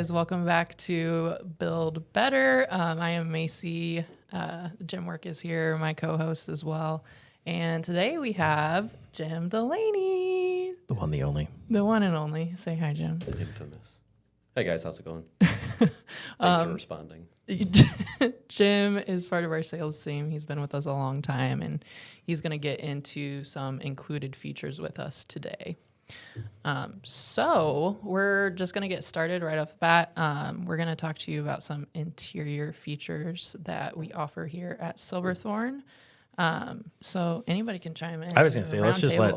guys. Welcome back to Build Better. I am Macy. Jim Work is here, my co-host as well. And today we have Jim DuLaney. The one, the only. The one and only. Say hi, Jim. The infamous. Hey guys, how's it going? Thanks for responding. Jim is part of our sales team. He's been with us a long time, and he's going to get into some included features with us today. So we're just going to get started right off the bat. We're going to talk to you about some interior features that we offer here at Silverthorne. So anybody can chime in. I was going to say,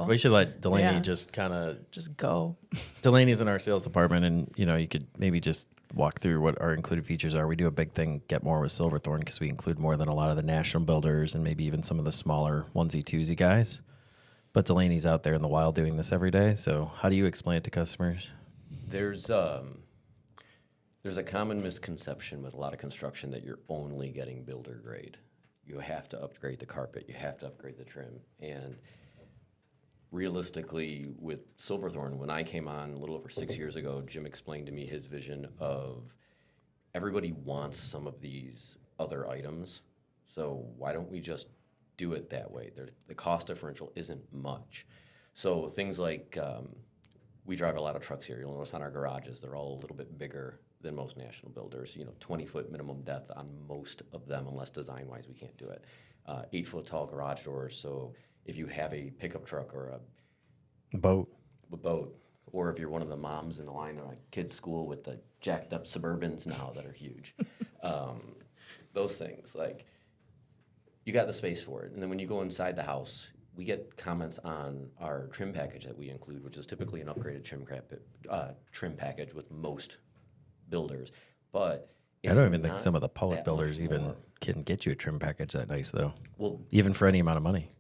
we should let DuLaney just kind of just go. DuLaney's in our sales department, and you could maybe just walk through what our included features are. We do a big thing, Get More with Silverthorne, because we include more than a lot of the national builders and maybe even some of the smaller onesie twosie guys. But DuLaney's out there in the wild doing this every day. So how do you explain it to customers? There's a common misconception with a lot of construction that you're only getting builder grade. You have to upgrade the carpet. You have to upgrade the trim. And realistically, with Silverthorne, when I came on a little over 6 years ago, Jim explained to me his vision of everybody wants some of these other items. So why don't we just do it that way? The cost differential isn't much. So things like we drive a lot of trucks here. You'll notice on our garages, they're all a little bit bigger than most national builders. 20-foot minimum depth on most of them, unless design-wise we can't do it. 8-foot tall garage doors. So if you have a pickup truck or a boat, or if you're one of the moms in the line of a kid's school with the jacked up Suburbans now that are huge, those things, like, you got the space for it. And then when you go inside the house, we get comments on our trim package that we include, which is typically an upgraded trim package with most builders. But I don't even think some of the public builders even can get you a trim package that nice, though. Well, even for any amount of money.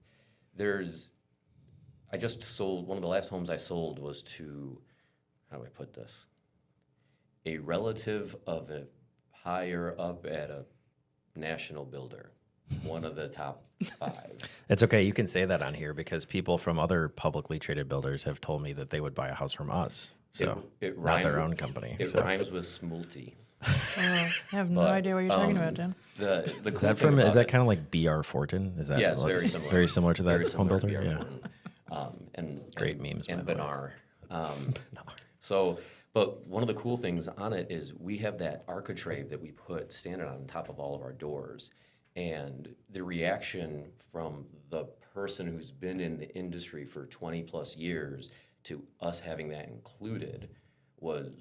I just sold, one of the last homes I sold was to, how do I put this? A relative of a higher up at a national builder, one of the top 5. It's okay. You can say that on here because people from other publicly traded builders have told me that they would buy a house from us. So it not their own company. It rhymes with smulty. I have no idea what you're talking about, Jim. The is that from? Is that kind of like B.R. Fortin? Is that? Yeah, it's very similar. Very similar to that very home builder. Yeah. And great memes. And Benar. But one of the cool things on it is we have that architrave that we put standard on top of all of our doors, and the reaction from the person who's been in the industry for 20 plus years to us having that included was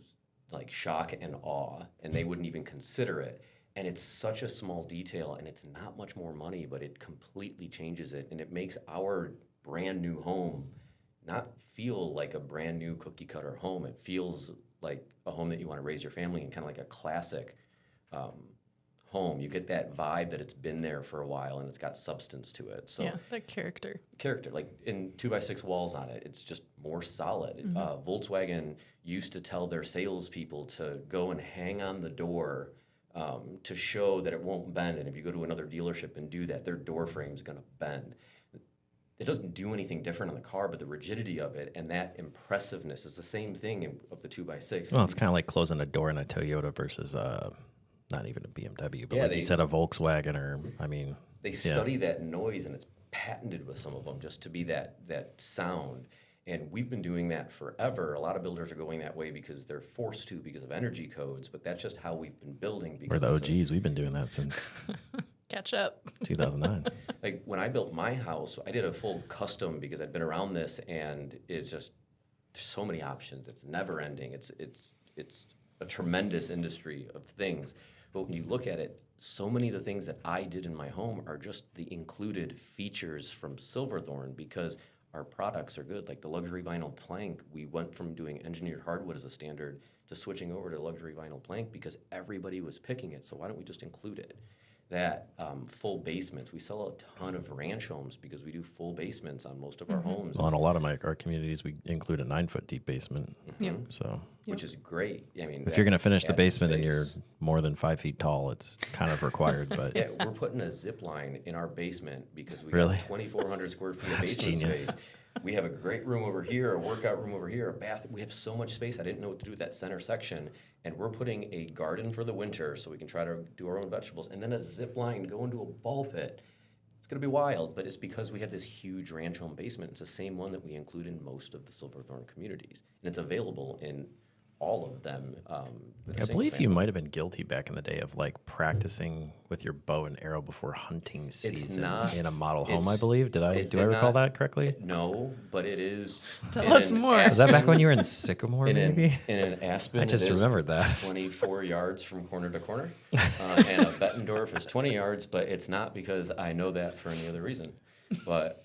like shock and awe, and they wouldn't even consider it. And it's such a small detail, and it's not much more money, but it completely changes it, and it makes our brand new home not feel like a brand new cookie cutter home. It feels like a home that you want to raise your family in, kind of like a classic home. You get that vibe that it's been there for a while and it's got substance to it. So yeah, that character, like in 2x6 walls on it, it's just more solid. Mm-hmm. Volkswagen used to tell their salespeople to go and hang on the door to show that it won't bend. And if you go to another dealership and do that, their door frame's going to bend. It doesn't do anything different on the car, but the rigidity of it and that impressiveness is the same thing of the 2x6. Well, it's kind of like closing a door in a Toyota versus not even a BMW, but you said a Volkswagen, or they study that noise, and it's patented with some of them just to be that sound. And we've been doing that forever. A lot of builders are going that way because they're forced to because of energy codes, but that's just how we've been building. We're the OGs. We've been doing that since catch up 2009. Like when I built my house, I did a full custom because I'd been around this, and it's just there's so many options. It's never ending. It's a tremendous industry of things. But when you look at it, so many of the things that I did in my home are just the included features from Silverthorne because our products are good. Like the luxury vinyl plank, we went from doing engineered hardwood as a standard to switching over to luxury vinyl plank because everybody was picking it. So why don't we just include it? That full basements. We sell a ton of ranch homes because we do full basements on most of our homes. Well, in a lot of our communities, we include a 9-foot deep basement. Mm-hmm. So, which is great. I mean, if you're going to finish the basement and you're more than 5 feet tall, it's kind of required. But yeah, we're putting a zip line in our basement because we really? got 2,400 square feet of That's basement genius. space. We have a great room over here, a workout room over here, a bath. We have so much space. I didn't know what to do with that center section. And we're putting a garden for the winter so we can try to do our own vegetables. And then a zip line go into a ball pit. It's going to be wild, but it's because we have this huge ranch home basement. It's the same one that we include in most of the Silverthorne communities. And it's available in all of them. I believe you might have been guilty back in the day of like practicing with your bow and arrow before hunting season in a model home, I believe. Do I recall that correctly? No, but it is. Tell us more. Was that back when you were in Sycamore, maybe? In an Aspen, I just remembered that. 24 yards from corner to corner. And a Bettendorf is 20 yards, but it's not because I know that for any other reason. But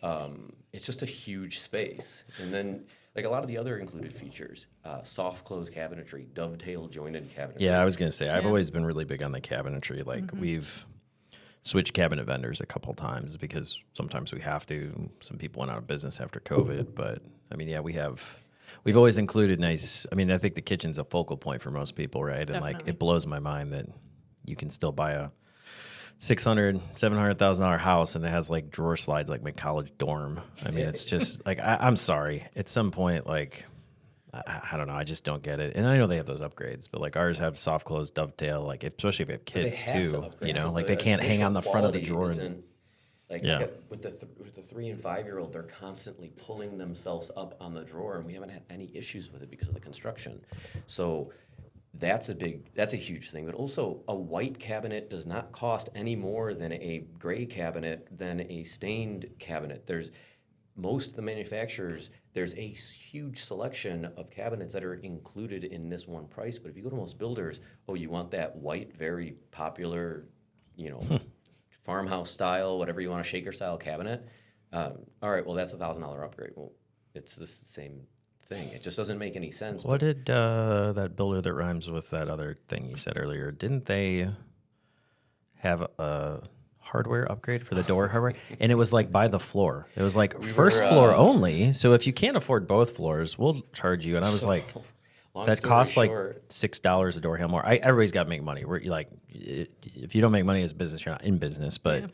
it's just a huge space. And then, like a lot of the other included features, soft close cabinetry, dovetail jointed cabinetry. Yeah, I was going to say, I've always been really big on the cabinetry. Like we've switched cabinet vendors a couple times because sometimes we have to. Some people went out of business after COVID. But, I mean, yeah, we've always included nice, I mean, I think the kitchen's a focal point for most people, right? And like it blows my mind that you can still buy a $700,000 house and it has like drawer slides like my college dorm. I mean, it's just like I'm sorry. At some point, like I don't know, I just don't get it. And I know they have those upgrades, but like ours have soft close dovetail, like especially if you have kids too. You know, like they can't hang on the front of the drawer. Like with the 3 and 5-year-old, they're constantly pulling themselves up on the drawer, and we haven't had any issues with it because of the construction. So that's a huge thing. But also, a white cabinet does not cost any more than a gray cabinet than a stained cabinet. Most of the manufacturers, there's a huge selection of cabinets that are included in this one price. But if you go to most builders, you want that white, very popular, farmhouse style, whatever you want, a shaker style cabinet. All right, well, that's $1,000 upgrade. Well, it's the same thing. It just doesn't make any sense. What did that builder that rhymes with that other thing you said earlier, didn't they have a hardware upgrade for the door hardware? And it was like by the floor. It was like first floor only. So if you can't afford both floors, we'll charge you. And I was like, that costs like $6 a door handle more. Everybody's got to make money. We're like, if you don't make money as a business, you're not in business. But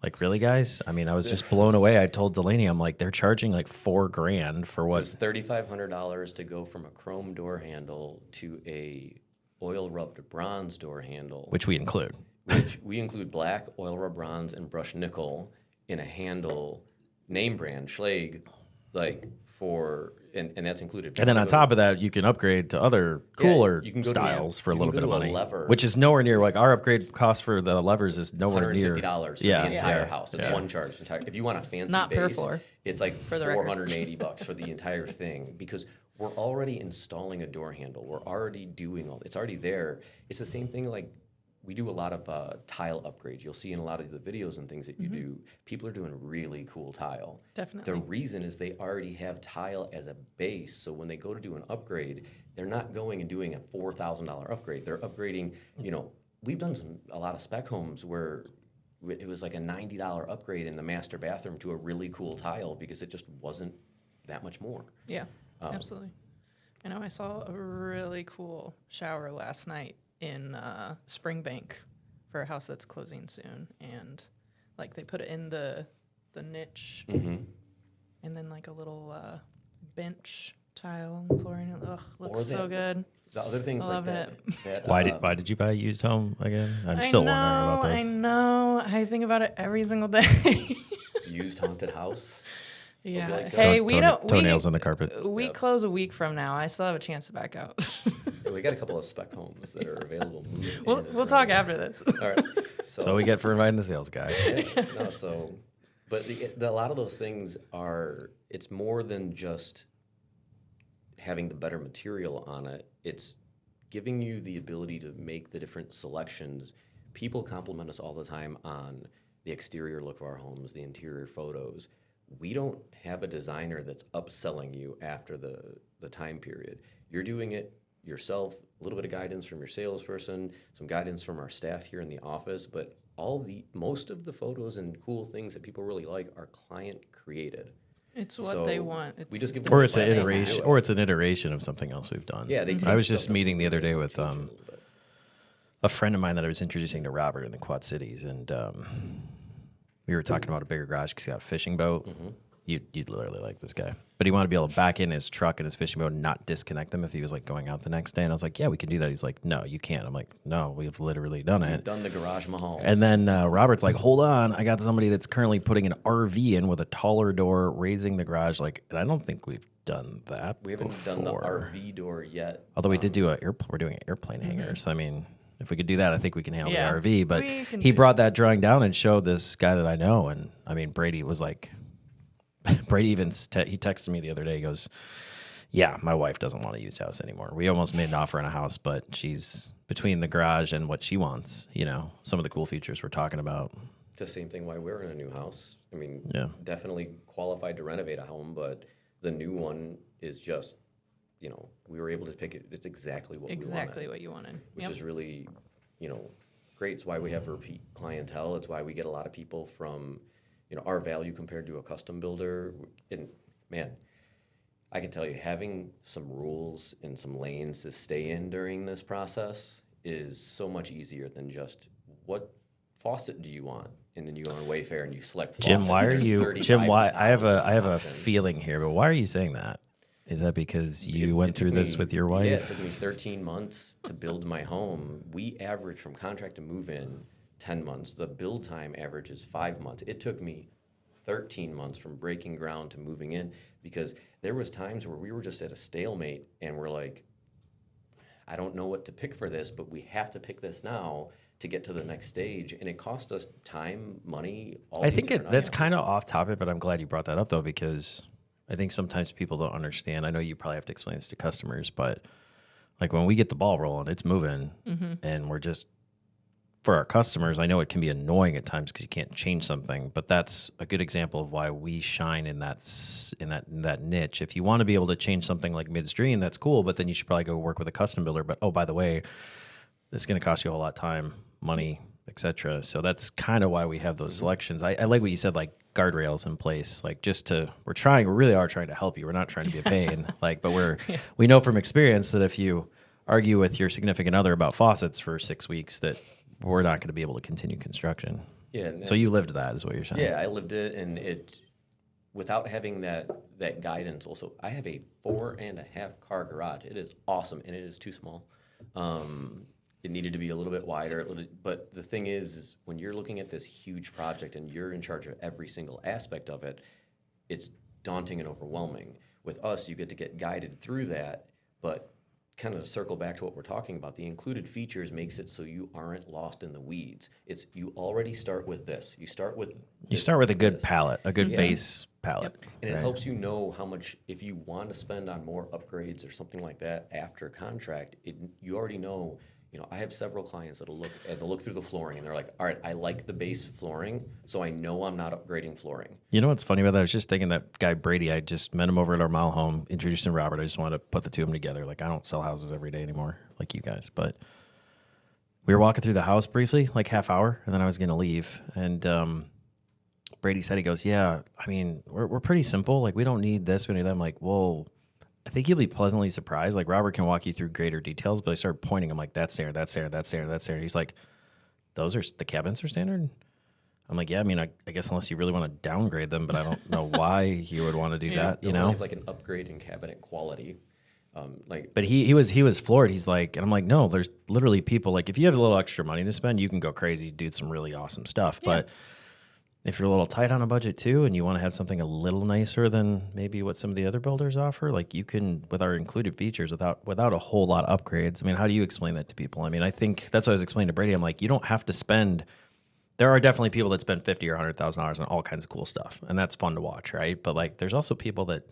like, really, guys? I mean, I was just blown away. I told DuLaney, I'm like, they're charging like $4,000 for what? It was $3,500 to go from a chrome door handle to a oil rubbed bronze door handle, which we include. Which we include black, oil rubbed bronze, and brushed nickel in a handle, name brand Schlage, like for. And that's included. And then on top of that, you can upgrade to other cooler styles for a little bit of money, which is nowhere near, like our upgrade cost for the levers is nowhere near. $150 for the entire house. It's one charge. If you want a fancy base, per floor. It's like $480 for the entire thing because we're already installing a door handle. We're already doing it's already there. It's the same thing like we do a lot of tile upgrades. You'll see in a lot of the videos and things that you do, people are doing really cool tile. Definitely. The reason is they already have tile as a base, so when they go to do an upgrade, they're not going and doing a $4,000 upgrade. They're upgrading, we've done a lot of spec homes where it was like a $90 upgrade in the master bathroom to a really cool tile because it just wasn't that much more. Yeah, absolutely. I know I saw a really cool shower last night in Springbank for a house that's closing soon, and like they put it in the niche, and then like a little bench tile on the floor, and it looks so good. The other things like that. Why did you buy a used home again? I'm still wondering about this. I know. I think about it every single day. Used haunted house. Yeah. Like, hey, we don't. Toenails on the carpet. We close a week from now. I still have a chance to back out. We got a couple of spec homes that are available. We'll talk after this. All right. So we get for inviting the sales guy. But a lot of those things it's more than just having the better material on it. It's giving you the ability to make the different selections. People compliment us all the time on the exterior look of our homes, the interior photos. We don't have a designer that's upselling you after the time period. You're doing it yourself, a little bit of guidance from your salesperson, some guidance from our staff here in the office, but most of the photos and cool things that people really like are client created. It's what they want. We just give them it's an iteration, or it's an iteration of something else we've done. Yeah, I was just meeting the other day with a friend of mine that I was introducing to Robert in the Quad Cities, and we were talking about a bigger garage because he got a fishing boat. you'd literally like this guy. But he wanted to be able to back in his truck and his fishing boat and not disconnect them if he was like going out the next day. And I was like, yeah, we can do that. He's like, no, you can't. I'm like, no, we've literally done We've it. done the garage mahals. And then Robert's like, hold on, I got somebody that's currently putting an RV in with a taller door, raising the garage. Like, and I don't think we've done that. We haven't done the RV door yet. Although we did do we're doing airplane hangers. I mean, if we could do that, I think we can handle Yeah, the RV. But we can he do brought that drawing down and showed this guy that I know. And I mean, Brady was like, Brady even he texted me the other day. He goes, yeah, my wife doesn't want a used house anymore. We almost made an offer on a house, but she's between the garage and what she wants, you know, some of the cool features we're talking about. The same thing why we're in a new house. I mean, Yeah. definitely qualified to renovate a home, but the new one is just, you know, we were able to pick it. It's exactly what we wanted. Exactly what you wanted. Which is really, you know, great. It's why we have repeat clientele. It's why we get a lot of people from, you know, our value compared to a custom builder. And man, I can tell you, having some rules and some lanes to stay in during this process is so much easier than just what faucet do you want? And then you go on Wayfair and you select faucet. Jim, why are There's you Jim? Why I have a options. feeling here, but why are you saying that? Is that because you went through this with your wife? Yeah, it took me 13 months to build my home. We average from contract to move in 10 months. The build time average is 5 months. It took me 13 months from breaking ground to moving in because there was times where we were just at a stalemate and we're like, I don't know what to pick for this, but we have to pick this now to get to the next stage. And it cost us time, money, all I these think different that's items. kind of off topic, but I'm glad you brought that up though, because I think sometimes people don't understand. I know you probably have to explain this to customers, but like when we get the ball rolling, it's moving, and we're just for our customers. I know it can be annoying at times because you can't change something, but that's a good example of why we shine in that niche. If you want to be able to change something like midstream, that's cool, but then you should probably go work with a custom builder. But oh, by the way, this is going to cost you a whole lot of time, money, etc. So that's kind of why we have those selections. I like what you said, like guardrails in place, like we really are trying to help you. We're not trying to be a pain, like, but we know from experience that if you argue with your significant other about faucets for 6 weeks, that we're not going to be able to continue construction. Yeah. And So you lived that, is what you're saying. Yeah, I lived it, and without having that guidance. Also, I have a 4.5 car garage. It is awesome, and it is too small. It needed to be a little bit wider. But the thing is when you're looking at this huge project and you're in charge of every single aspect of it, it's daunting and overwhelming. With us, you get guided through that, but kind of to circle back to what we're talking about, the included features makes it so you aren't lost in the weeds. It's you already start with this. You start with a good palette, a good base palette. and it helps you know how much, if you want to spend on more upgrades or something like that after contract, you already know. You know, I have several clients they'll look through the flooring and they're like, all right, I like the base flooring, so I know I'm not upgrading flooring. You know what's funny about that? I was just thinking that guy Brady, I just met him over at our mile home, introduced him to Robert. I just wanted to put the two of them together. Like, I don't sell houses every day anymore like you guys, but we were walking through the house briefly, like half hour, and then I was going to leave. And Brady said, he goes, yeah, I mean, we're pretty simple. Like, we don't need this, we need that. I'm like, well, I think you'll be pleasantly surprised. Like, Robert can walk you through greater details, but I started pointing. I'm like, that's there, that's there, that's there, that's there. He's like, the cabinets are standard? I'm like, yeah, I mean, I guess unless you really want to downgrade them, but I don't know why you would want to do that, you know? Have like an upgrade in cabinet quality. But he was floored. He's like, and I'm like, no, there's literally people, like, if you have a little extra money to spend, you can go crazy, do some really awesome stuff. Yeah. But if you're a little tight on a budget too, and you want to have something a little nicer than maybe what some of the other builders offer, like you can, with our included features, without a whole lot of upgrades. I mean, how do you explain that to people? I mean, I think that's what I was explaining to Brady. I'm like, you don't have to spend. There are definitely people that spend $50,000 or $100,000 on all kinds of cool stuff, and that's fun to watch, right? But like, there's also people that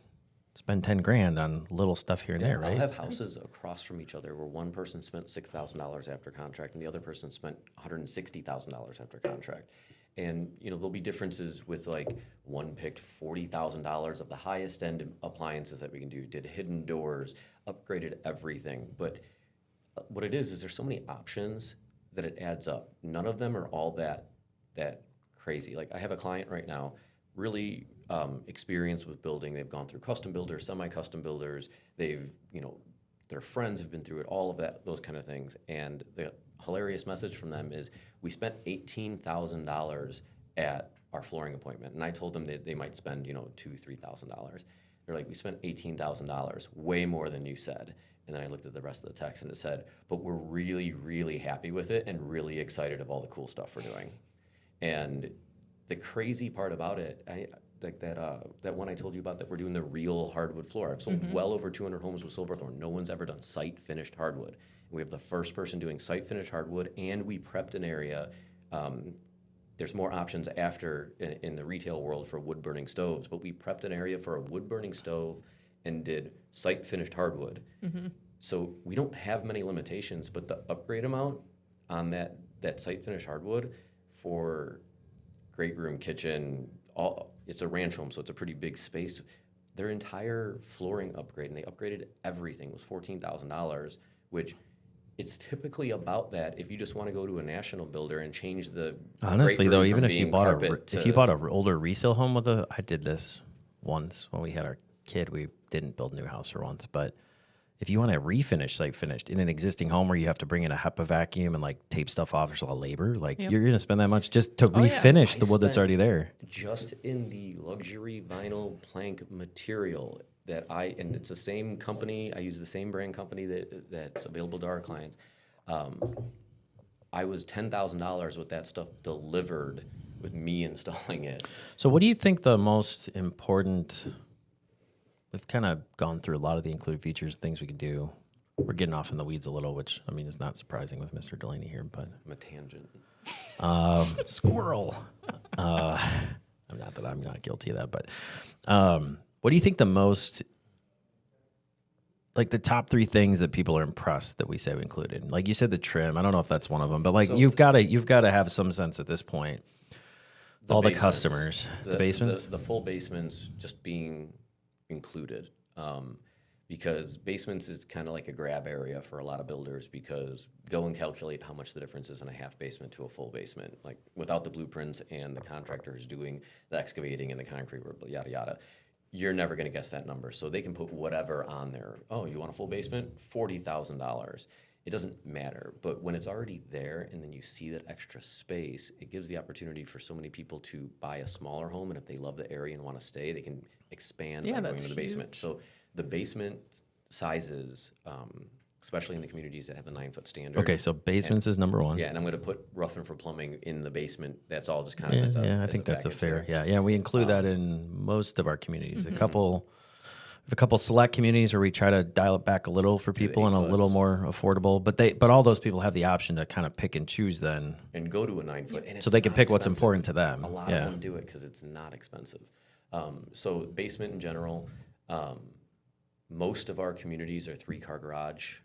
spend $10,000 on little stuff here and there, right? I'll have houses across from each other where one person spent $6,000 after contract and the other person spent $160,000 after contract. And, you know, there'll be differences with, like, one picked $40,000 of the highest end appliances that we can do, did hidden doors, upgraded everything. But what it is there's so many options that it adds up. None of them are all that crazy. Like, I have a client right now, really experienced with building. They've gone through custom builders, semi-custom builders. They've, you know, their friends have been through it, all of that, those kind of things. And the hilarious message from them is, we spent $18,000 at our flooring appointment. And I told them that they might spend, $2,000-$3,000. They're like, we spent $18,000, way more than you said. And then I looked at the rest of the text and it said, but we're really, really happy with it and really excited of all the cool stuff we're doing. And the crazy part about it, that one I told you about, that we're doing the real hardwood floor. I've sold well over 200 homes with Silverthorne. No one's ever done site finished hardwood. We have the first person doing site finished hardwood, and we prepped an area. There's more options after in the retail world for wood burning stoves, but we prepped an area for a wood burning stove and did site finished hardwood. So we don't have many limitations, but the upgrade amount on that site finished hardwood for great room, kitchen, it's a ranch home, so it's a pretty big space. Their entire flooring upgrade, and they upgraded everything, was $14,000, which it's typically about that if you just want to go to a national builder and change the honestly great though, room even from if you being bought carpet if you bought an older resale home with I did this once when we had our kid. We didn't build a new house for once, but if you want to refinish site finished in an existing home where you have to bring in a HEPA vacuum and like tape stuff off, there's a lot of labor. Like you're going to spend that much just to refinish the wood that's already there. Just in the luxury vinyl plank material and it's the same company. I use the same brand company that's available to our clients. I was $10,000 with that stuff delivered with me installing it. So what do you think the most important? We've kind of gone through a lot of the included features, things we could do. We're getting off in the weeds a little, which, I mean, is not surprising with Mr. DuLaney here, but... I'm a tangent. Squirrel. Not that I'm not guilty of that, but what do you think the most... Like the top 3 things that people are impressed that we say we included? Like you said, the trim. I don't know if that's one of them, but like you've got to have some sense at this point. All the customers, the basements, the full basements just being included, because basements is kind of like a grab area for a lot of builders, because go and calculate how much the difference is in a half basement to a full basement. Like without the blueprints and the contractors doing the excavating and the concrete work, yada yada, you're never going to guess that number. So they can put whatever on there. Oh, you want a full basement? $40,000. It doesn't matter. But when it's already there and then you see that extra space, it gives the opportunity for so many people to buy a smaller home. And if they love the area and want to stay, they can expand by going to the basement. So the basement sizes, especially in the communities that have the 9-foot standard. Okay, so basements is number 1. Yeah, and I'm going to put roughing for plumbing in the basement. That's all just kind of I think that's a fair. Yeah, we include that in most of our communities. A couple select communities where we try to dial it back a little for people and a little more affordable. But all those people have the option to kind of pick and choose then, and go to a 9-foot, and so they can pick expensive. what's important to them. A lot of them do it because it's not expensive. So basement in general, most of our communities are 3-car garage.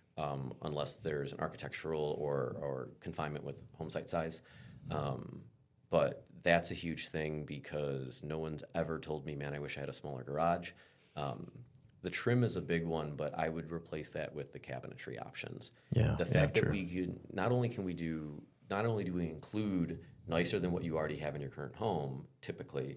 Unless there's an architectural or confinement with home site size. But that's a huge thing because no one's ever told me, man, I wish I had a smaller garage. The trim is a big one, but I would replace that with the cabinetry options. The fact that we could, not only do we include nicer than what you already have in your current home, typically,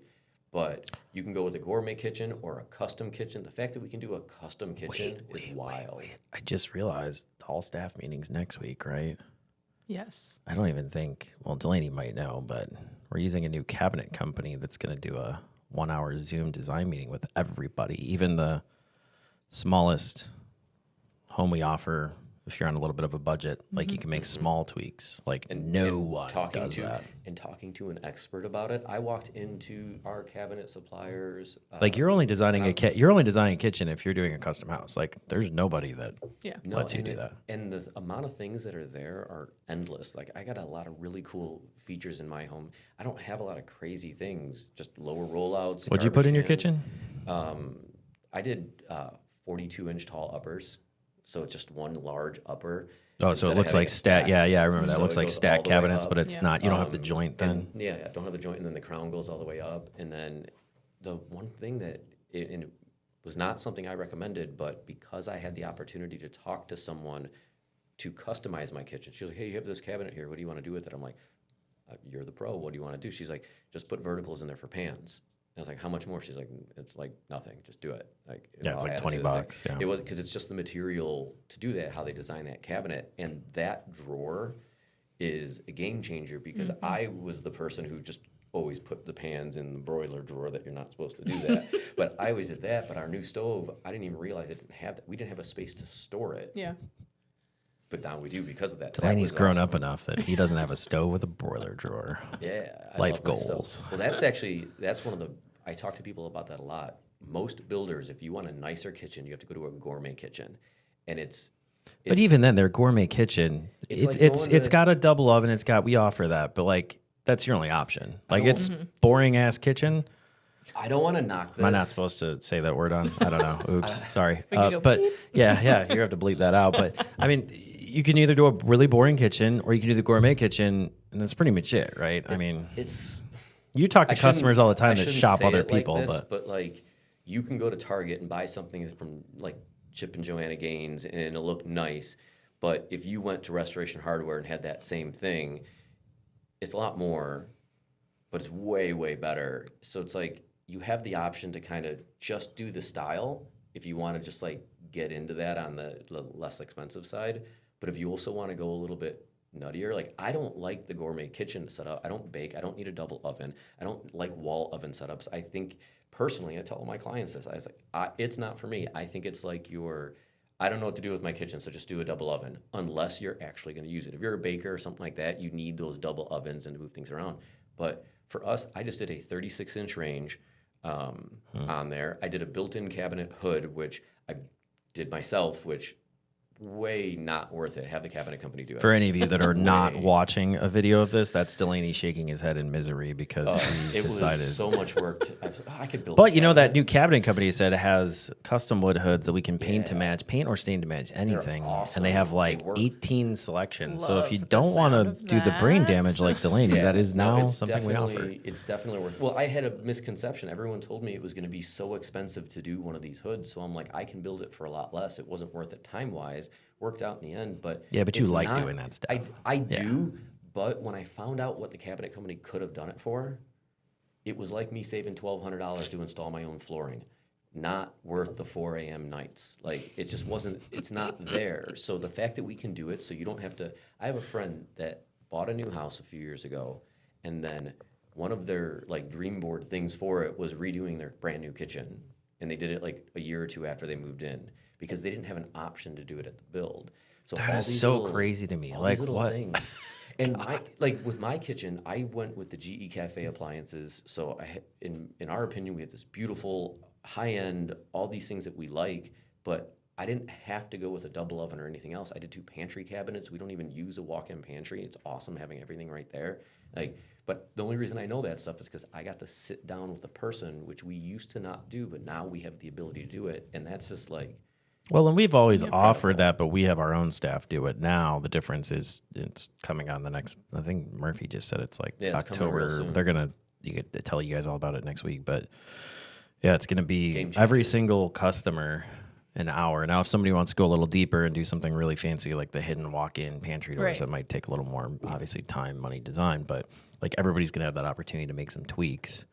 but you can go with a gourmet kitchen or a custom kitchen. The fact that we can do a custom kitchen is wild. I just realized all staff meetings next week, right? Yes. I don't even think, well, DuLaney might know, but we're using a new cabinet company that's going to do a 1-hour Zoom design meeting with everybody, even the smallest home we offer. If you're on a little bit of a budget, like you can make small tweaks, like no one does that. And talking to an expert about it, I walked into our cabinet suppliers. Like you're only designing a kitchen if you're doing a custom house. Like there's nobody that lets you do that. And the amount of things that are there are endless. Like I got a lot of really cool features in my home. I don't have a lot of crazy things, just lower rollouts. What'd you put in your kitchen? I did 42-inch tall uppers. So it's just one large upper. Oh, so it looks like stat. Yeah, I remember that. It looks like stack cabinets, but it's not. You don't have the joint then. I don't have the joint, and then the crown goes all the way up. And then the one thing that it was not something I recommended, but because I had the opportunity to talk to someone to customize my kitchen, she was like, "Hey, you have this cabinet here. What do you want to do with it?" I'm like, "You're the pro. What do you want to do?" She's like, "Just put verticals in there for pans." I was like, "How much more?" She's like, "It's like nothing. Just do it." Like, it's like $20. Yeah. It was because it's just the material to do that, how they design that cabinet, and that drawer is a game changer because I was the person who just always put the pans in the broiler drawer that you're not supposed to do that. But I always did that. But our new stove, I didn't even realize it didn't have that. We didn't have a space to store it. Yeah. But now we do because of that. DuLaney's grown up enough that he doesn't have a stove with a broiler drawer. Yeah. Life goals. Well, that's one of the, I talk to people about that a lot. Most builders, if you want a nicer kitchen, you have to go to a gourmet kitchen. And but even then, their gourmet kitchen, it's got a double oven. We offer that, but like that's your only option. Like it's boring ass kitchen. I don't want to knock this. Am I not supposed to say that word on? I don't know. Oops, sorry. But but yeah, you have to bleep that out. But I mean, you can either do a really boring kitchen or you can do the gourmet kitchen, and that's pretty much it, right? I mean, you talk to customers all the time that shop other people, like this, but like you can go to Target and buy something from like Chip and Joanna Gaines and it'll look nice. But if you went to Restoration Hardware and had that same thing, it's a lot more, but it's way, way better. So it's like you have the option to kind of just do the style if you want to just like get into that on the less expensive side. But if you also want to go a little bit nuttier, like I don't like the gourmet kitchen setup. I don't bake. I don't need a double oven. I don't like wall oven setups. I think personally, I tell all my clients this. I was like, it's not for me. I think it's like I don't know what to do with my kitchen, so just do a double oven, unless you're actually going to use it. If you're a baker or something like that, you need those double ovens and to move things around. But for us, I just did a 36-inch range on there. I did a built-in cabinet hood, which I did myself, which way not worth it. Have the cabinet company do it. For any of you that are not watching a video of this, that's DuLaney shaking his head in misery because he decided. Was so much work. I could build. But you know that new cabinet company said it has custom wood hoods that we can paint to match, paint or stain to match anything, awesome. and they have like 18 selections. So if you Love don't the want sound to of do the brain damage like DuLaney, that is now something we offer. It's definitely worth. Well, I had a misconception. Everyone told me it was going to be so expensive to do one of these hoods, so I'm like, I can build it for a lot less. It wasn't worth it time wise. Worked out in the end, but yeah, but you like doing that stuff. I do, but when I found out what the cabinet company could have done it for, it was like me saving $1,200 to install my own flooring. Not worth the 4 a.m. nights. Like it just wasn't. It's not there. So the fact that we can do it, so you don't have to. I have a friend that bought a new house a few years ago, and then one of their like dream board things for it was redoing their brand new kitchen, and they did it like a year or two after they moved in, because they didn't have an option to do it at the build. So that is so crazy to me. Like what? Things. And with my kitchen, I went with the GE Cafe appliances. So in our opinion, we have this beautiful high end, all these things that we like, but I didn't have to go with a double oven or anything else. I did 2 pantry cabinets. We don't even use a walk-in pantry. It's awesome having everything right there. But the only reason I know that stuff is because I got to sit down with a person, which we used to not do, but now we have the ability to do it. And that's just like. Well, and we've always offered that, but we have our own staff do it now. The difference is it's coming on the next, I think Murphy just said it's like October. They're going to tell you guys all about it next week. But yeah, it's going to be every single customer an hour. Now, if somebody wants to go a little deeper and do something really fancy like the hidden walk-in pantry doors, that might take a little more, obviously, time, money, design. But like everybody's going to have that opportunity to make some tweaks.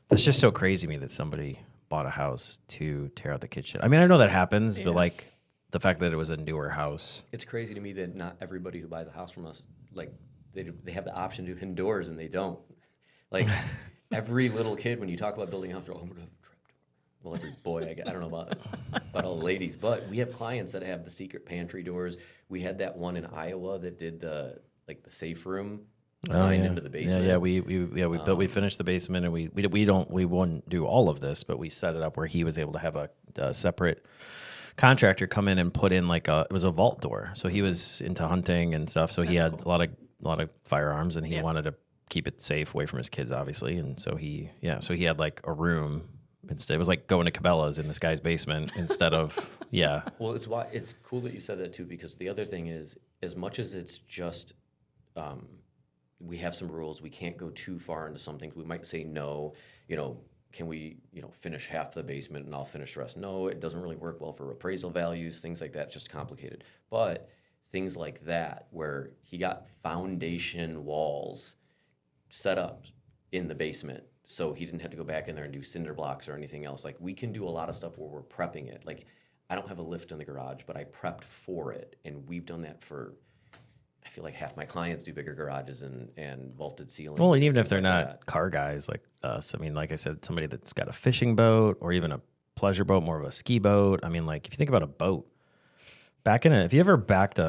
It's just so crazy to me that somebody bought a house to tear out the kitchen. I mean, I know that happens, but like the fact that it was a newer house. It's crazy to me that not everybody who buys a house from us, like they have the option to do indoors and they don't. Like every little kid, when you talk about building a house, they're, I'm going to have a trapdoor. Well, every boy, I don't know about all the ladies, but we have clients that have the secret pantry doors. We had that one in Iowa that did the safe room. Designed into the basement. We finished the basement, and we wouldn't do all of this, but we set it up where he was able to have a separate contractor come in and put in it was a vault door. So he was into hunting and stuff. So he had a lot of firearms, and he wanted to keep it safe away from his kids, obviously. And so he had like a room instead. It was like going to Cabela's in this guy's basement instead of Well, it's cool that you said that too, because the other thing is, as much as it's just. We have some rules. We can't go too far into something. We might say no. Can we, finish half the basement and I'll finish the rest? No, it doesn't really work well for appraisal values. Things like that, just complicated. But things like that, where he got foundation walls set up in the basement, so he didn't have to go back in there and do cinder blocks or anything else. Like we can do a lot of stuff where we're prepping it. Like I don't have a lift in the garage, but I prepped for it, and we've done that for. I feel like half my clients do bigger garages and vaulted ceilings. Well, and even if things they're like not that. car guys like us, I mean, like I said, somebody that's got a fishing boat or even a pleasure boat, more of a ski boat. I mean, like if you think about a boat, if you ever backed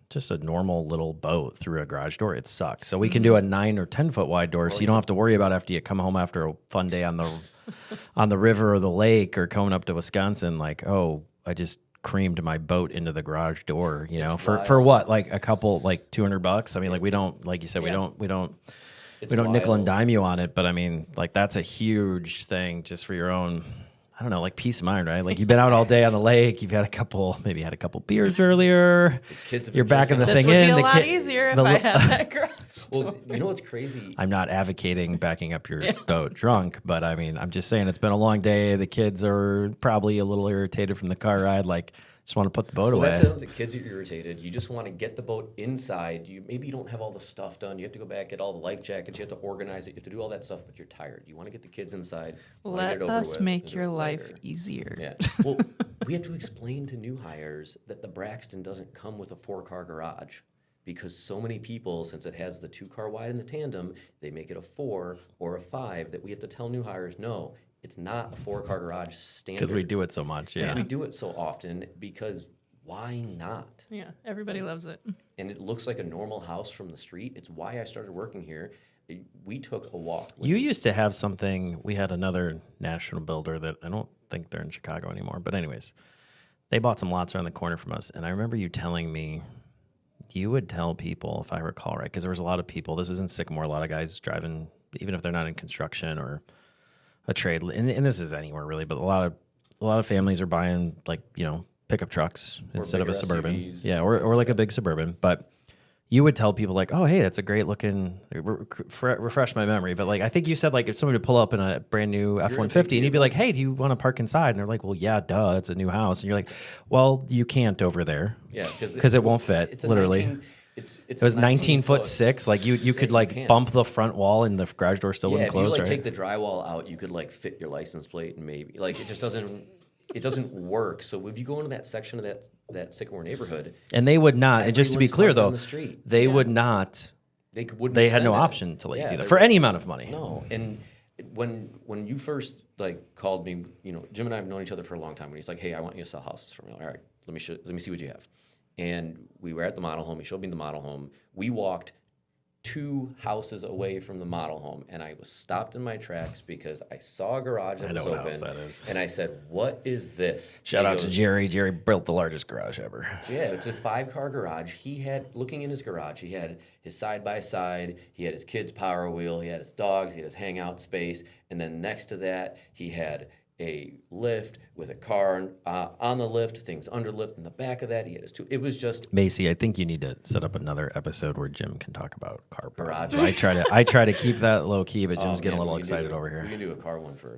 just a normal little boat through a garage door, it sucks. So we can do a 9 or 10 foot wide door, so you don't have to worry about after you come home after a fun day on the river or the lake or coming up to Wisconsin, like, oh, I just creamed my boat into the garage door, you know, for what, like a couple, like $200. I mean, like we don't, like you said, we don't nickel and dime you on it, but I mean, like that's a huge thing just for your own, I don't know, like peace of mind, right? Like you've been out all day on the lake, you've had maybe had a couple beers earlier. Kids have You're been backing the drinking. This thing would be in. a lot easier if I had that garage. Well, you know what's crazy? I'm not advocating backing up your boat drunk, but I mean, I'm just saying it's been a long day. The kids are probably a little irritated from the car ride. Like, just want to put the boat away. That sounds like kids are irritated. You just want to get the boat inside. Maybe you don't have all the stuff done. You have to go back, get all the life jackets. You have to organize it. You have to do all that stuff, but you're tired. You want to get the kids inside. Let us make your life easier. Yeah. Well, we have to explain to new hires that the Braxton doesn't come with a 4-car garage because so many people, since it has the 2-car wide and the tandem, they make it a 4 or a 5 that we have to tell new hires, no, it's not a 4-car garage standard. Because we do it so much, yeah. Because we do it so often, because why not? Yeah, everybody loves it. And it looks like a normal house from the street. It's why I started working here. We took a walk. You used to have something. We had another national builder that I don't think they're in Chicago anymore. But anyways, they bought some lots around the corner from us. And I remember you telling me, you would tell people, if I recall right, because there was a lot of people. This was in Sycamore. A lot of guys driving, even if they're not in construction or a trade. And this is anywhere really, but a lot of families are buying like, you know, pickup trucks instead of a Suburban. SUVs, yeah, or like a big Suburban. But you would tell people like, oh, hey, that's a great looking, refresh my memory. But like, I think you said like if somebody would pull up in a brand new F-150 and you'd be like, hey, do you want to park inside? And they're like, well, yeah, duh, it's a new house. And you're like, well, you can't over there. Yeah, because it won't fit, it's a literally. It was 19 foot 6. Like you could like bump the front wall and the garage door still wouldn't close, if you right? take the drywall out, you could like fit your license plate and maybe like it just doesn't work. So if you go into that section of that Sycamore neighborhood, and they would not. And just to be everyone's clear parked on though, the street. they would not. They had no option to let you do that for any amount of money. No, and when you first like called me, you know, Jim and I have known each other for a long time. And he's like, hey, I want you to sell houses for me. All right, let me see what you have. And we were at the model home. He showed me the model home. We walked 2 houses away from the model home, and I was stopped in my tracks because I saw a garage that was open. That is. And I said, "What is this?" Shout out to Jerry. Jerry built the largest garage ever. Yeah, it's a 5-car garage. He had, looking in his garage, he had his side-by-side, he had his kid's power wheel, he had his dogs, he had his hangout space, and then next to that, he had a lift with a car on the lift, things under the lift. In the back of that, he had his 2. It was just Macy. I think you need to set up another episode where Jim can talk about car garage. I try to keep that low key, but Jim's getting a little excited over here. We can do a car one for 4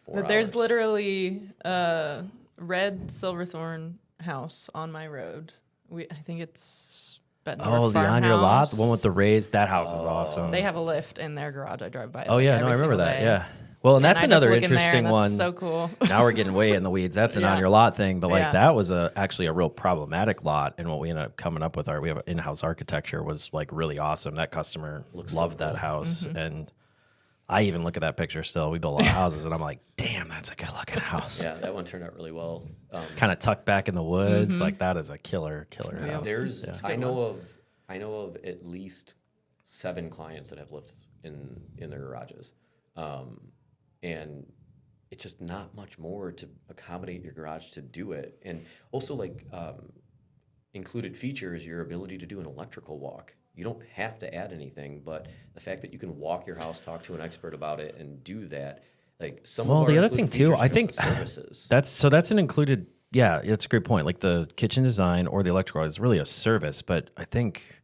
But hours. there's literally a red Silverthorne house on my road. I think it's Bettendorf the on your lot, farmhouse. the one with the raised. That house is awesome. They have a lift in their garage. I drive by. Oh like, yeah, every I remember single that. day. Yeah. Well, and that's I just another look in there, interesting and one. that's so cool. Now we're getting way in the weeds. That's an Yeah. on your lot thing, but like Yeah. that was actually a real problematic lot. And what we ended up coming up with, we have in-house architecture, was like really awesome. That customer loved that house, and I even look at that picture still. We built a lot of houses, and I'm like, damn, that's a good looking house. Yeah, that one turned out really well. Kind of tucked back in the woods, like that is a killer Yeah. house. There's Yeah. I know of at least 7 clients that have lifts in their garages. And it's just not much more to accommodate your garage to do it. And also like included feature is your ability to do an electrical walk. You don't have to add anything, but the fact that you can walk your house, talk to an expert about it, and do that, like some of our the other included thing too, features I are think just the services. that's an included. Yeah, it's a great point. Like the kitchen design or the electrical is really a service, but I think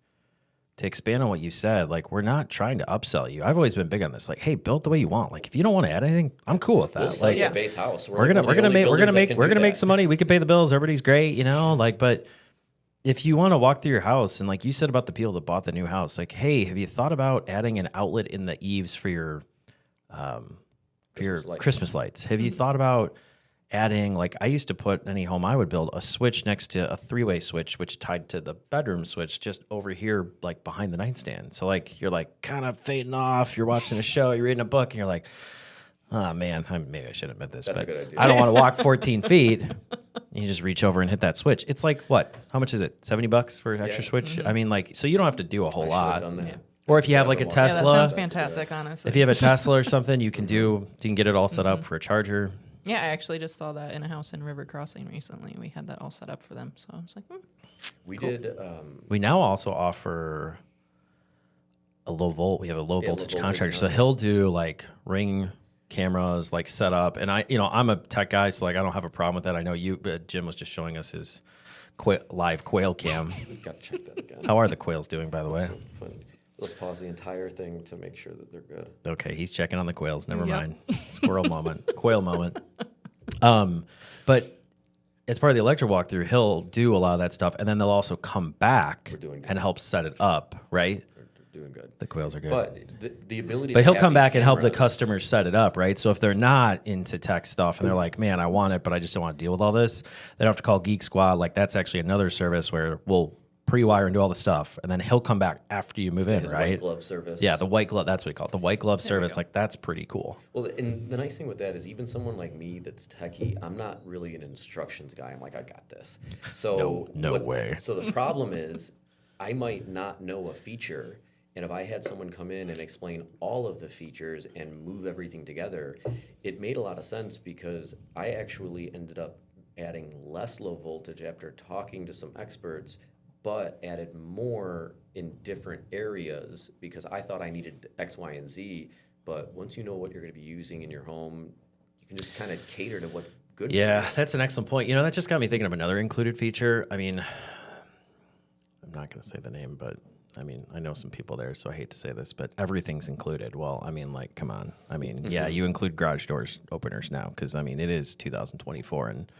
to expand on what you said, like we're not trying to upsell you. I've always been big on this. Like, hey, build the way you want. Like, if you don't want to add anything, I'm cool with that. We'll sell Like, you a base house. we're gonna make some money. We could pay the bills. Everybody's great, you know. Like, but if you want to walk through your house and like you said about the people that bought the new house, like, hey, have you thought about adding an outlet in the eaves for your Christmas lights? Have you thought about adding, like I used to put any home I would build a switch next to a 3-way switch, which tied to the bedroom switch just over here, like behind the nightstand. So like you're like kind of fading off. You're watching a show, you're reading a book, and you're like, oh man, maybe I should have meant this, That's a but good idea. I don't want to walk 14 feet. You just reach over and hit that switch. It's like what? How much is it? $70 for an extra switch? I mean, like, so you don't have to do a whole I should lot. have done that. Yeah. Or if you have like a Yeah, that Tesla, sounds fantastic, honestly. if you have a Tesla or something, you can get it all set up for a charger. Yeah, I actually just saw that in a house in River Crossing recently. We had that all set up for them. So I was like, We did. We now also offer a low volt. We have a low voltage contractor, so he'll do like Ring cameras, like set up. And I'm a tech guy, so like I don't have a problem with that. I know you, but Jim was just showing us his live quail cam. Got to check that again. How are the quails doing, by the way? So fun. Let's pause the entire thing to make sure that they're good. Okay, he's checking on the quails. Never Yep. mind. Squirrel moment, quail moment. But as part of the electric walkthrough, he'll do a lot of that stuff, and then they'll also come back We're doing good. and help set it up. Right? They're doing good. The quails are good. But the ability. But to he'll have come these back and help the cameras- customers set it up, right? So if they're not into tech stuff and they're like, man, I want it, but I just don't want to deal with all this, they don't have to call Geek Squad. Like that's actually another service where we'll pre-wire and do all the stuff, and then he'll come back after you move in, His right? white glove service. Yeah, the white glove, that's what we call it. The white glove service, go. like that's pretty cool. Well, and the nice thing with that is even someone like me that's techie, I'm not really an instructions guy. I'm like, I got this. So No way. So the problem is I might not know a feature, and if I had someone come in and explain all of the features and move everything together, it made a lot of sense because I actually ended up adding less low voltage after talking to some experts, but added more in different areas because I thought I needed X, Y, and Z. But once you know what you're going to be using in your home, you can just kind of cater to what good. Yeah, for you. that's an excellent point. That just got me thinking of another included feature. I mean, I'm not going to say the name, but I mean, I know some people there, so I hate to say this, but everything's included. Well, I mean, like, come on. I mean, yeah, you include garage doors openers now because, I mean, it is 2024, and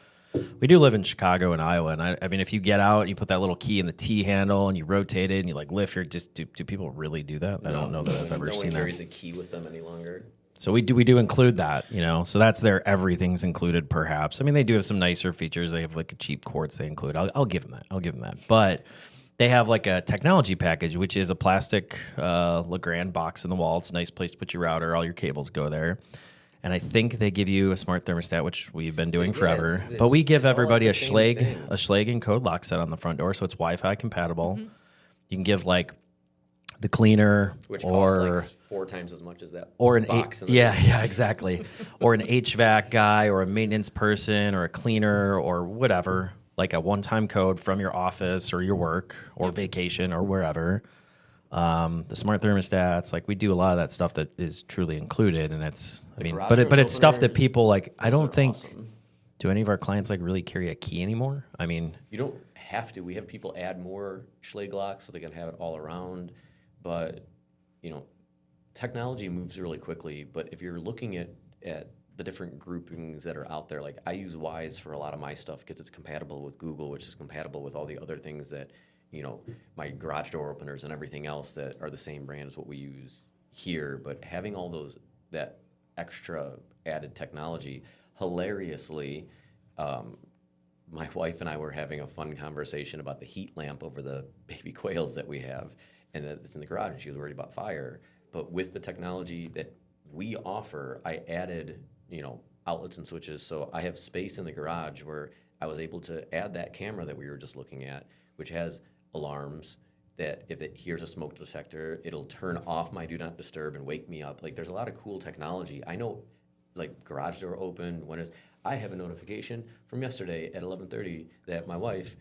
we do live in Chicago and Iowa, and I mean, if you get out, you put that little key in the T handle, and you rotate it, and you like lift your. Just do people really do that? I don't know that I've ever no one seen carries that. a key with them any longer. So we do include that, So that's their everything's included. Perhaps I mean they do have some nicer features. They have like a cheap quartz they include. I'll give them that. But they have like a technology package, which is a plastic Legrand box in the wall. It's a nice place to put your router. All your cables go there. And I think they give you a smart thermostat, which we've been doing forever. But we give it's all everybody the a same Schlage, thing. and code lock set on the front door, so it's Wi-Fi compatible. You can give like the cleaner Which or costs like 4 times as much as that or an box. in the yeah, exactly. Or an HVAC guy, or a maintenance person, or a cleaner, or whatever. Like a one-time code from your office or your work or vacation or wherever. The smart thermostats, like we do a lot of that stuff that is truly included, and garage but doors it's stuff that opener, people like. I those don't are think. awesome. Do any of our clients like really carry a key anymore? I mean, You don't have to. We have people add more Schlage locks so they can have it all around. But, technology moves really quickly. But if you're looking at the different groupings that are out there, like I use Wise for a lot of my stuff because it's compatible with Google, which is compatible with all the other things that, my garage door openers and everything else that are the same brand as what we use here. But having all that extra added technology, hilariously, my wife and I were having a fun conversation about the heat lamp over the baby quails that we have, and that it's in the garage, and she was worried about fire. But with the technology that we offer, I added, outlets and switches, so I have space in the garage where I was able to add that camera that we were just looking at, which has alarms that if it hears a smoke detector, it'll turn off my do not disturb and wake me up. Like there's a lot of cool technology. I know, like garage door open, I have a notification from yesterday at 11:30 that my wife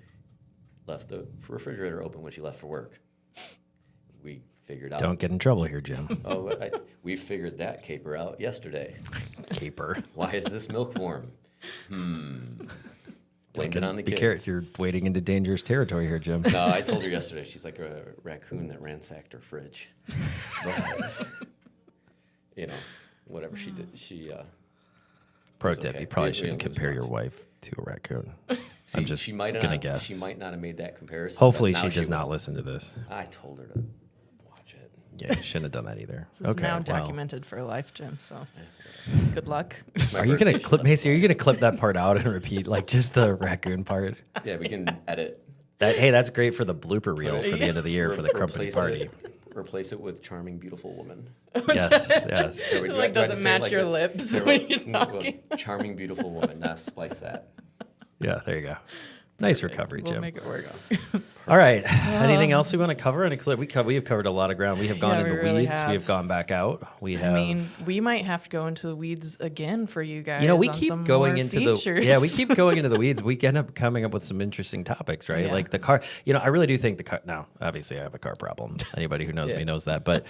left the refrigerator open when she left for work. We figured out. don't get in trouble here, Jim. We figured that caper out yesterday. Caper. Why is this milk warm? Blamed it on the Be kids. careful. You're wading into dangerous territory here, Jim. No, I told her yesterday. She's like a raccoon that ransacked her fridge. But, whatever she did, she. Pro was tip: okay. you probably We shouldn't didn't lose compare your much. wife to a raccoon. See, I'm just she might gonna not, guess. She might not have made that comparison. Hopefully, but she now does not will. listen to this. I told her to watch it. Yeah, you shouldn't have done that either. This is now documented for life, Jim. So good luck. Are you gonna clip, Macy? Are you gonna clip that part out and repeat like just the raccoon part? Yeah, we can edit. Hey, that's great for the blooper reel for the end of the year for the company party. Replace it with charming, beautiful woman. Yes, yes. So It doesn't match your lips when you're talking. Charming, beautiful woman. Now splice that. Yeah, there you go. Nice recovery, We'll Jim. make it work. All right. Anything else we want to cover? We have covered a lot of ground. We have gone in the really weeds. have. We have gone back out. We have. I mean, we might have to go into the weeds again for you guys. We on keep some going more into features. we keep going into the weeds. We end up coming up with some interesting topics, right? Yeah. Like the car. I really do think the car. Now, obviously, I have a car problem. Anybody who knows me knows that, but.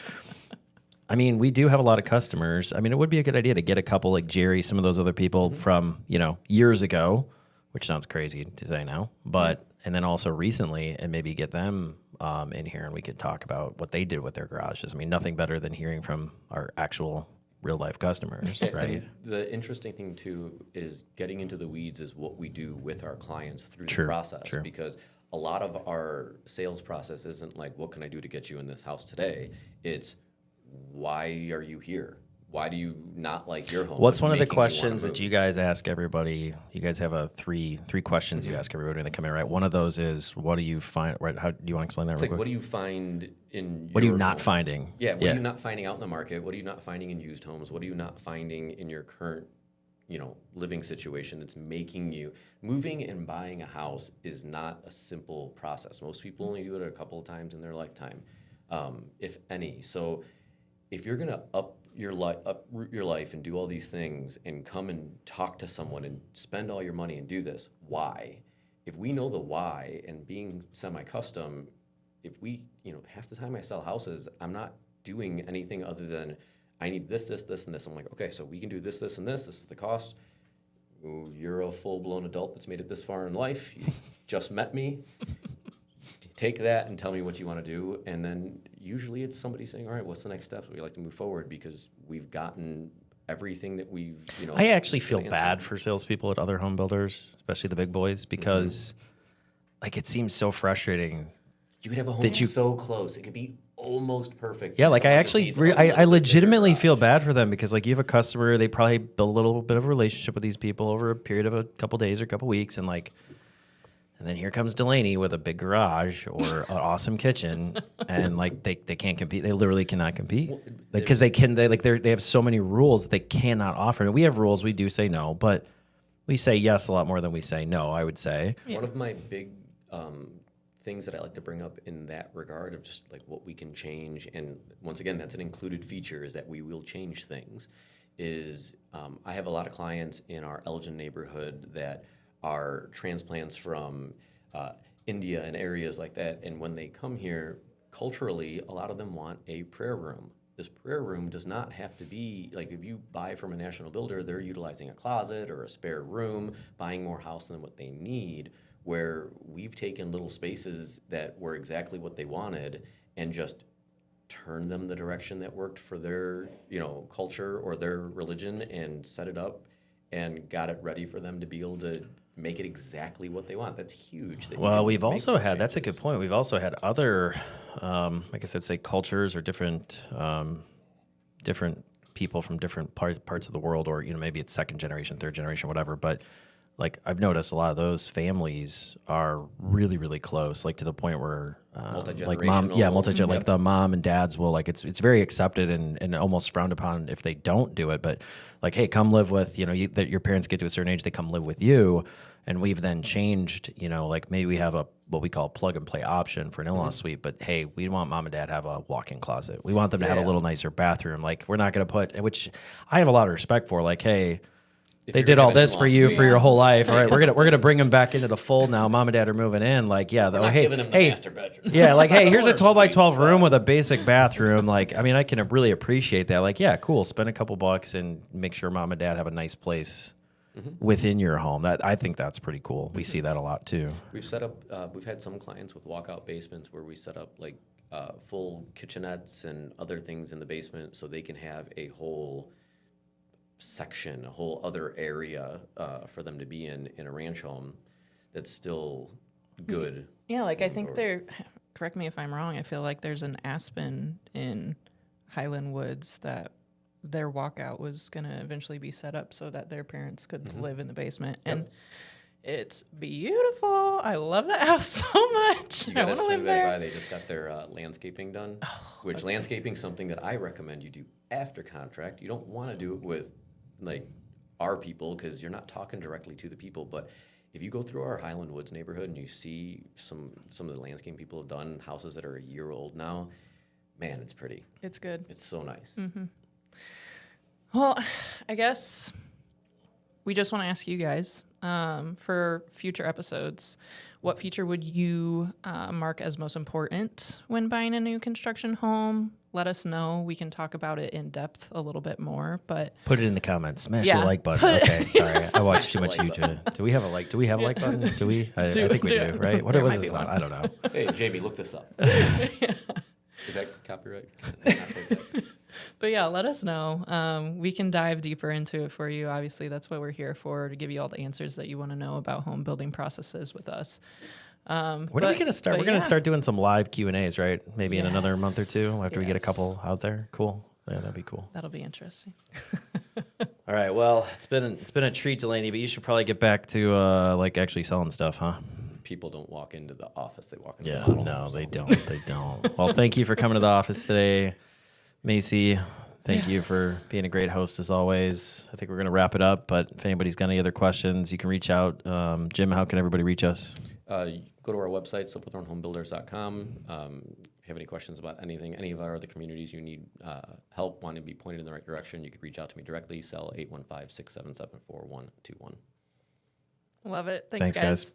I mean, we do have a lot of customers. I mean, it would be a good idea to get a couple like Jerry, some of those other people from, years ago, which sounds crazy to say now, but, and then also recently, and maybe get them in here and we could talk about what they did with their garages. I mean, nothing better than hearing from our actual real life customers, right? And the interesting thing too is getting into the weeds is what we do with our clients through Sure, the process. sure. Because a lot of our sales process isn't like, what can I do to get you in this house today? It's, why are you here? Why do you not like your home? What's one of the questions that you guys ask everybody? You guys have three questions you ask everybody when they come in, right? One of those is, what do you find? Right? How do you want to explain that? It's real like, quick? what do you find in? What are you your not home? finding? Yeah, what are you not finding out in the market? What are you not finding in used homes? What are you not finding in your current, living situation that's making you moving and buying a house is not a simple process. Most people only do it a couple of times in their lifetime, if any. So if you're gonna uproot your life and do all these things and come and talk to someone and spend all your money and do this, why? If we know the why, and being semi-custom, if we, half the time I sell houses, I'm not doing anything other than I need this, this, this, and this. I'm like, okay, so we can do this, this, and this. This is the cost. Ooh, you're a full-blown adult that's made it this far in life. You just met me. Take that and tell me what you want to do. And then usually it's somebody saying, all right, what's the next steps? We'd like to move forward because we've gotten everything that we've, I actually feel answered. bad for salespeople at other home builders, especially the big boys, because like it seems so frustrating. You could have a home so close. It could be almost perfect. Yeah, like I Someone just actually, needs a little I bit bigger legitimately garage. feel bad for them because like you have a customer, they probably build a little bit of a relationship with these people over a period of a couple days or a couple weeks, and like, and then here comes DuLaney with a big garage or an awesome kitchen, and like they can't compete. They literally cannot compete because they have so many rules that they cannot offer. And we have rules. We do say no, but we say yes a lot more than we say no. I would say One of my big things that I like to bring up in that regard of just like what we can change, and once again, that's an included feature, is that we will change things, is I have a lot of clients in our Elgin neighborhood that are transplants from India and areas like that, and when they come here, culturally, a lot of them want a prayer room. This prayer room does not have to be, like if you buy from a national builder, they're utilizing a closet or a spare room, buying more house than what they need, where we've taken little spaces that were exactly what they wanted and just turned them the direction that worked for their, culture or their religion, and set it up and got it ready for them to be able to make it exactly what they want. That's huge. Well, we've also had, that's a good point. We've also had other, I guess I'd say cultures or different people from different parts of the world, or, maybe it's second generation, third generation, whatever. But like I've noticed a lot of those families are really, really close, like to the point where like like the mom and dads will like, it's very accepted and almost frowned upon if they don't do it. But like, hey, come live with, that your parents get to a certain age, they come live with you. And we've then changed, like maybe we have what we call plug and play option for an in-law suite, but hey, we want mom and dad to have a walk-in closet. We want them to have a little nicer bathroom. Like we're not going to put, which I have a lot of respect for, like, hey, they did all this for you for your whole life. All right, we're gonna bring them back into the fold now. Mom and dad are moving in. Like, yeah, giving them the master bedroom. Yeah, like, hey, here's a 12 by 12 room with a basic bathroom. Like, I mean, I can really appreciate that. Like, yeah, cool. Spend a couple bucks and make sure mom and dad have a nice place within your home. That I think that's pretty cool. We see that a lot too. We've set up. We've had some clients with walkout basements where we set up like full kitchenettes and other things in the basement, so they can have a whole section, a whole other area for them to be in a ranch home that's still good. Yeah, like I think correct me if I'm wrong, I feel like there's an Aspen in Highland Woods that their walkout was going to eventually be set up so that their parents could live in the basement. Yep. And it's beautiful. I love that house so much. You I gotta want to swing live that there. by. They just got their landscaping done, which landscaping is something that I recommend you do after contract. You don't want to do it with like our people because you're not talking directly to the people. But if you go through our Highland Woods neighborhood and you see some of the landscaping people have done, houses that are a year old now, man, it's pretty. It's good. It's so nice. Well, I guess we just want to ask you guys for future episodes, what feature would you mark as most important when buying a new construction home? Let us know. We can talk about it in depth a little bit more, but Put it in the comments. Smash Yeah. the like button. Okay, sorry. I watched too Smash much the like YouTube. Do we have a like? Do we have a like button? Do we? I think we do, right? What There was might this be on? one. I don't know. Hey, Jamie, look this up. Is that copyright? Not so good. But yeah, let us know. We can dive deeper into it for you. Obviously, that's what we're here for, to give you all the answers that you want to know about home building processes with us. When are we going to start? We're going to start doing some live Q&As, right? Maybe in another month or two after we get a couple out there. Cool. Yeah, that'd be cool. That'll be interesting. All right. Well, it's been a treat, DuLaney, but you should probably get back to like actually selling stuff, huh? People don't walk into the office; they walk into Yeah. the model No, home, so. they don't. They don't. Well, thank you for coming to the office today, Macy. Thank you for being a great host as always. I think we're going to wrap it up, but if anybody's got any other questions, you can reach out. Jim, how can everybody reach us? You go to our website, silverthornehomebuilders.com. If you have any questions about anything, any of our other communities you need help, want to be pointed in the right direction, you could reach out to me directly, cell 815-677-4121. Love it. Thanks, guys.